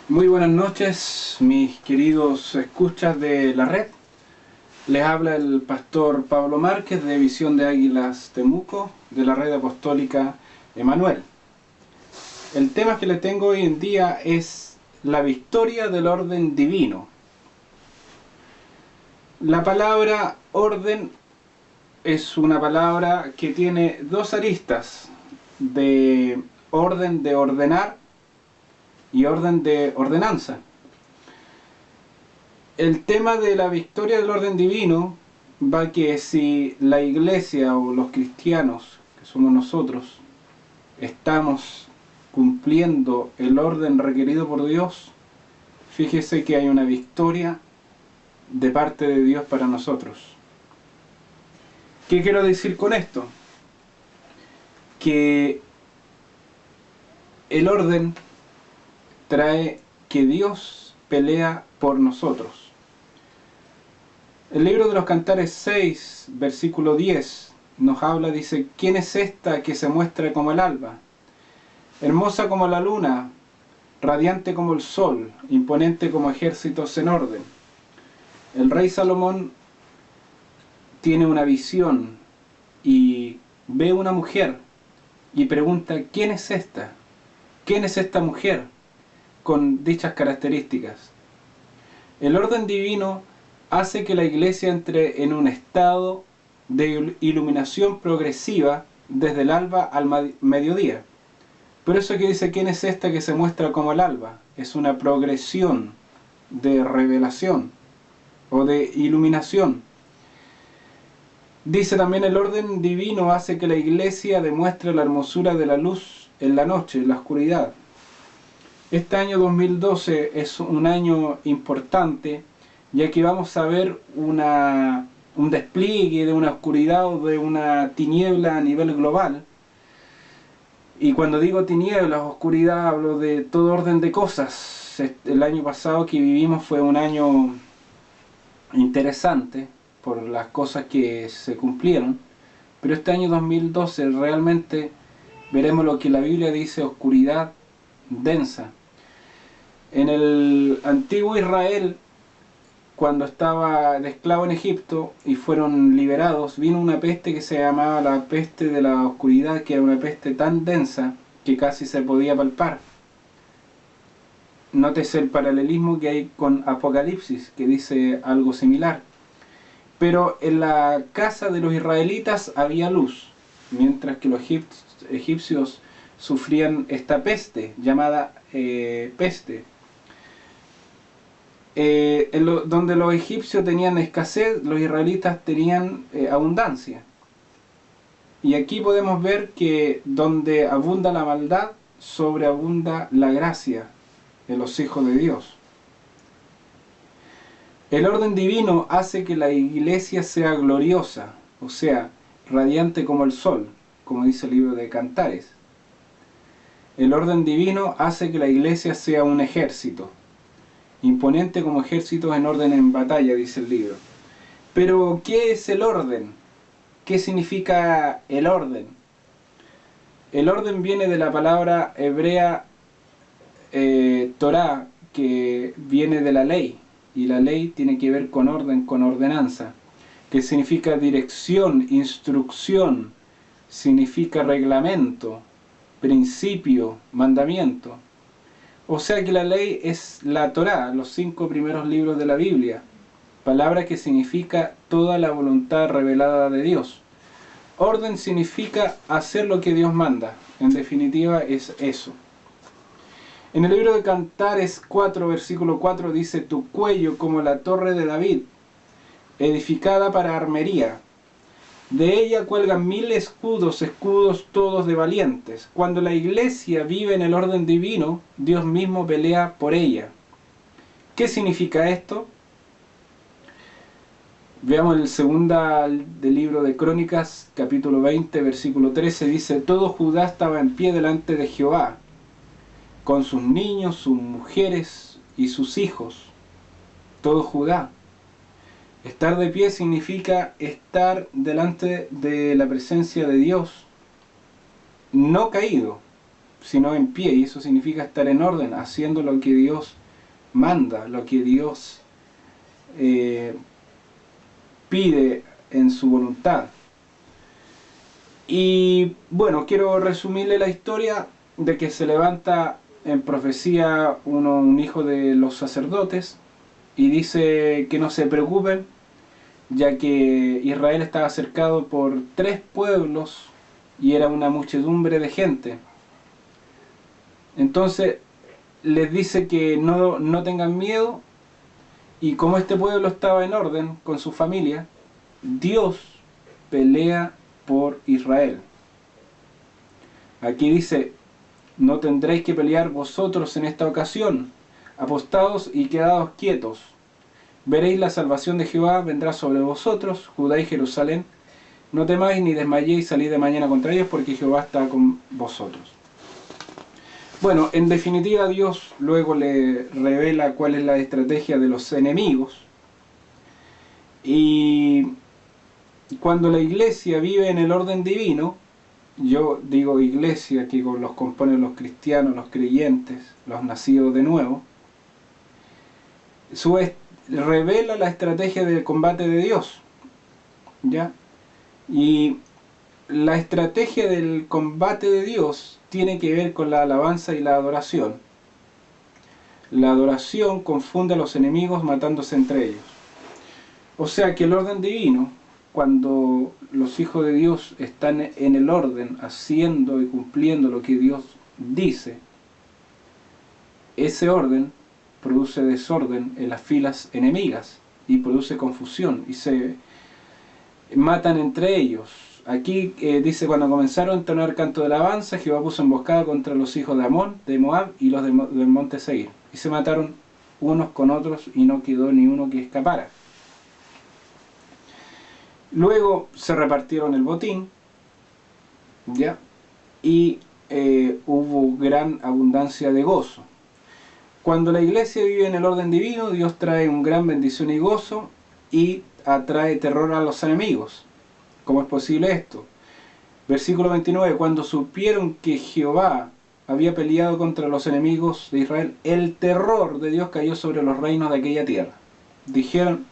Muy buenas noches, mis queridos escuchas de la red. Les habla el pastor Pablo Márquez de Visión de Águilas Temuco, de la red apostólica Emanuel. El tema que le tengo hoy en día es la victoria del orden divino. La palabra orden es una palabra que tiene dos aristas, de orden de ordenar y orden de ordenanza. El tema de la victoria del orden divino va que si la iglesia o los cristianos, que somos nosotros, estamos cumpliendo el orden requerido por Dios, fíjese que hay una victoria de parte de Dios para nosotros. ¿Qué quiero decir con esto? Que el orden trae que Dios pelea por nosotros. El libro de los Cantares 6, versículo 10, nos habla, dice: ¿Quién es esta que se muestra como el alba? Hermosa como la luna, radiante como el sol, imponente como ejércitos en orden. El rey Salomón tiene una visión y ve una mujer y pregunta: ¿quién es esta? ¿Quién es esta mujer con dichas características? El orden divino hace que la iglesia entre en un estado de iluminación progresiva desde el alba al mediodía. Por eso que dice: ¿quién es esta que se muestra como el alba? Es una progresión de revelación o de iluminación. Dice también: el orden divino hace que la iglesia demuestre la hermosura de la luz en la noche, en la oscuridad. Este año 2012 es un año importante, ya que vamos a ver un despliegue de una oscuridad o de una tiniebla a nivel global. Y cuando digo tinieblas, oscuridad, hablo de todo orden de cosas. El año pasado que vivimos fue un año interesante por las cosas que se cumplieron, pero este año 2012 realmente veremos lo que la Biblia dice: oscuridad densa. En el antiguo Israel, cuando estaba de esclavo en Egipto y fueron liberados, vino una peste que se llamaba la peste de la oscuridad, que era una peste tan densa que casi se podía palpar. Nótese el paralelismo que hay con Apocalipsis, que dice algo similar. Pero en la casa de los israelitas había luz, mientras que los egipcios sufrían esta peste, llamada peste. Donde los egipcios tenían escasez, los israelitas tenían abundancia. Y aquí podemos ver que donde abunda la maldad, sobreabunda la gracia de los hijos de Dios. El orden divino hace que la iglesia sea gloriosa, o sea, radiante como el sol, como dice el libro de Cantares. El orden divino hace que la iglesia sea un ejército, imponente como ejércitos en orden en batalla, dice el libro. Pero, ¿qué es el orden? ¿Qué significa el orden? El orden viene de la palabra hebrea Torah, que viene de la ley, y la ley tiene que ver con orden, con ordenanza, que significa dirección, instrucción, significa reglamento, principio, mandamiento. O sea que la ley es la Torá, los 5 primeros libros de la Biblia, palabra que significa toda la voluntad revelada de Dios. Orden significa hacer lo que Dios manda, en definitiva es eso. En el libro de Cantares 4, versículo 4 dice: tu cuello como la torre de David, edificada para armería. De ella cuelgan 1000 escudos, escudos todos de valientes. Cuando la iglesia vive en el orden divino, Dios mismo pelea por ella. ¿Qué significa esto? Veamos el segundo del libro de Crónicas, capítulo 20, versículo 13, dice: todo Judá estaba en pie delante de Jehová, con sus niños, sus mujeres y sus hijos. Todo Judá. Estar de pie significa estar delante de la presencia de Dios, no caído, sino en pie, y eso significa estar en orden, haciendo lo que Dios manda, lo que Dios pide en su voluntad. Y bueno, quiero resumirle la historia de que se levanta en profecía un hijo de los sacerdotes y dice que no se preocupen, ya que Israel estaba cercado por 3 pueblos y era una muchedumbre de gente. Entonces les dice que no tengan miedo, y como este pueblo estaba en orden con su familia, Dios pelea por Israel. Aquí dice: no tendréis que pelear vosotros en esta ocasión, apostaos y quedaos quietos. Veréis la salvación de Jehová vendrá sobre vosotros, Judá y Jerusalén. No temáis ni desmayéis, salid de mañana contra ellos, porque Jehová está con vosotros. Bueno, en definitiva, Dios luego le revela cuál es la estrategia de los enemigos. Y cuando la iglesia vive en el orden divino, yo digo iglesia, que los componen los cristianos, los creyentes, los nacidos de nuevo, revela la estrategia del combate de Dios, ¿ya? Y la estrategia del combate de Dios tiene que ver con la alabanza y la adoración. La adoración confunde a los enemigos matándose entre ellos. O sea que el orden divino, cuando los hijos de Dios están en el orden, haciendo y cumpliendo lo que Dios dice, ese orden produce desorden en las filas enemigas y produce confusión y se matan entre ellos. Aquí dice: cuando comenzaron a entonar canto de alabanza, Jehová puso emboscada contra los hijos de Amón, de Moab y los del monte Seir, y se mataron unos con otros y no quedó ni uno que escapara. Luego se repartieron el botín, ¿ya? Y hubo gran abundancia de gozo. Cuando la iglesia vive en el orden divino, Dios trae un gran bendición y gozo y atrae terror a los enemigos. ¿Cómo es posible esto? Versículo 29, cuando supieron que Jehová había peleado contra los enemigos de Israel, el terror de Dios cayó sobre los reinos de aquella tierra. Dijeron: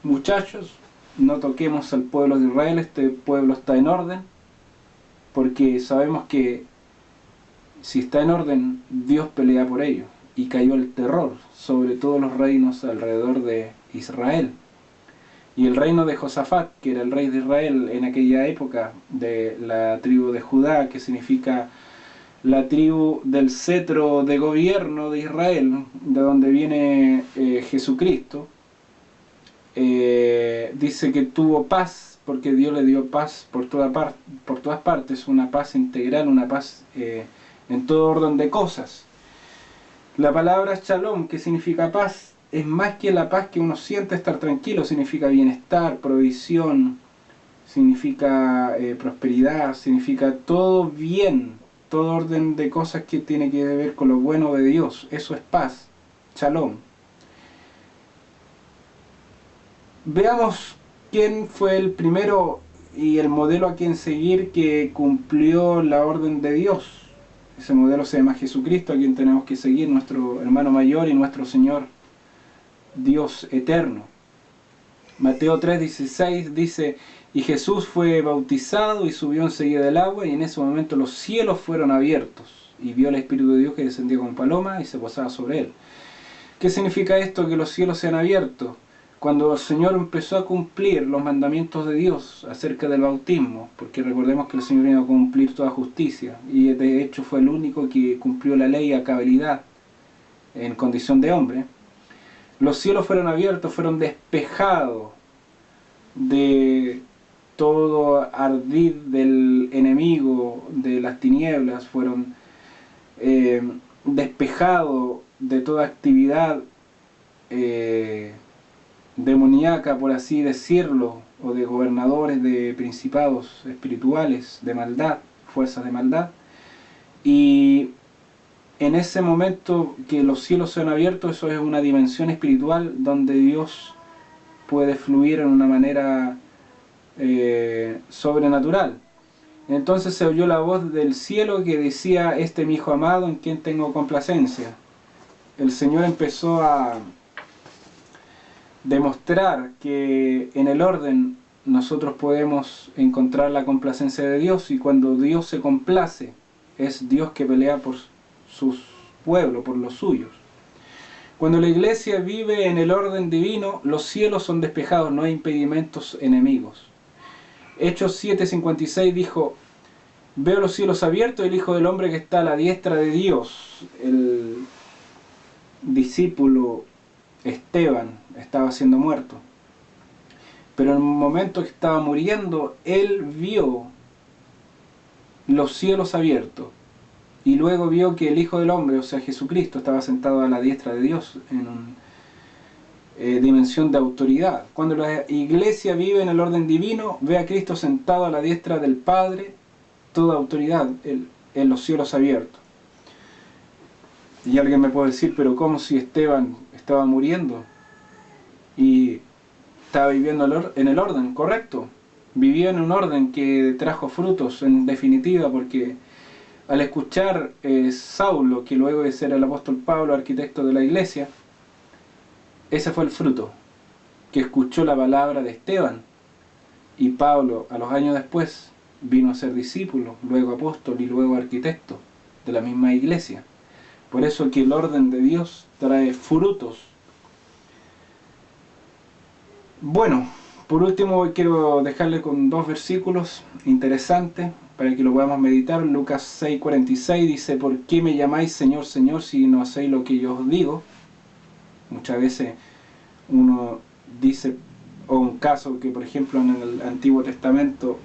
muchachos, no toquemos al pueblo de Israel, este pueblo está en orden, porque sabemos que si está en orden, Dios pelea por ellos. Y cayó el terror sobre todos los reinos alrededor de Israel. Y el reino de Josafat, que era el rey de Israel en aquella época, de la tribu de Judá, que significa la tribu del cetro de gobierno de Israel, de donde viene Jesucristo, dice que tuvo paz, porque Dios le dio paz por todas partes, una paz integral, una paz en todo orden de cosas. La palabra shalom, que significa paz, es más que la paz que uno siente, estar tranquilo, significa bienestar, provisión, significa prosperidad, significa todo bien, todo orden de cosas que tiene que ver con lo bueno de Dios. Eso es paz, shalom. Veamos quién fue el primero y el modelo a quien seguir que cumplió la orden de Dios. Ese modelo se llama Jesucristo, a quien tenemos que seguir, nuestro hermano mayor y nuestro Señor Dios eterno. Mateo 3:16 dice: y Jesús fue bautizado y subió enseguida del agua, y en ese momento los cielos fueron abiertos, y vio el Espíritu de Dios que descendía como paloma y se posaba sobre él. ¿Qué significa esto, que los cielos sean abiertos? Cuando el Señor empezó a cumplir los mandamientos de Dios acerca del bautismo, porque recordemos que el Señor vino a cumplir toda justicia, y de hecho fue el único que cumplió la ley a cabalidad en condición de hombre, los cielos fueron abiertos, fueron despejados de todo ardid del enemigo, de las tinieblas, fueron despejados de toda actividad demoníaca, por así decirlo, o de gobernadores, de principados espirituales, de maldad, fuerzas de maldad. Y en ese momento que los cielos se han abierto, eso es una dimensión espiritual donde Dios puede fluir en una manera sobrenatural. Entonces se oyó la voz del cielo que decía: este es mi Hijo amado, en quien tengo complacencia. El Señor empezó a demostrar que en el orden nosotros podemos encontrar la complacencia de Dios, y cuando Dios se complace, es Dios que pelea por sus pueblos, por los suyos. Cuando la iglesia vive en el orden divino, los cielos son despejados, no hay impedimentos enemigos. Hechos 7:56 dijo: veo los cielos abiertos y el Hijo del Hombre que está a la diestra de Dios. El discípulo Esteban estaba siendo muerto, pero en el momento que estaba muriendo, él vio los cielos abiertos y luego vio que el Hijo del Hombre, o sea Jesucristo, estaba sentado a la diestra de Dios en una dimensión de autoridad. Cuando la iglesia vive en el orden divino, ve a Cristo sentado a la diestra del Padre, toda autoridad en los cielos abiertos. Y alguien me puede decir: pero ¿cómo si Esteban estaba muriendo y estaba viviendo en el orden? Correcto, vivía en un orden que trajo frutos, en definitiva, porque al escuchar Saulo, que luego de ser el apóstol Pablo, arquitecto de la iglesia, ese fue el fruto, que escuchó la palabra de Esteban, y Pablo a los años después vino a ser discípulo, luego apóstol y luego arquitecto de la misma iglesia. Por eso que el orden de Dios trae frutos. Bueno, por último quiero dejarle con dos versículos interesantes para que lo podamos meditar. Lucas 6:46 dice: ¿por qué me llamáis Señor, Señor, si no hacéis lo que yo os digo? Muchas veces uno dice, o un caso que por ejemplo en el Antiguo Testamento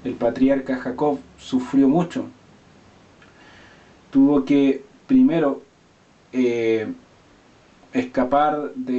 el patriarca Jacob sufrió mucho. Tuvo que primero escapar de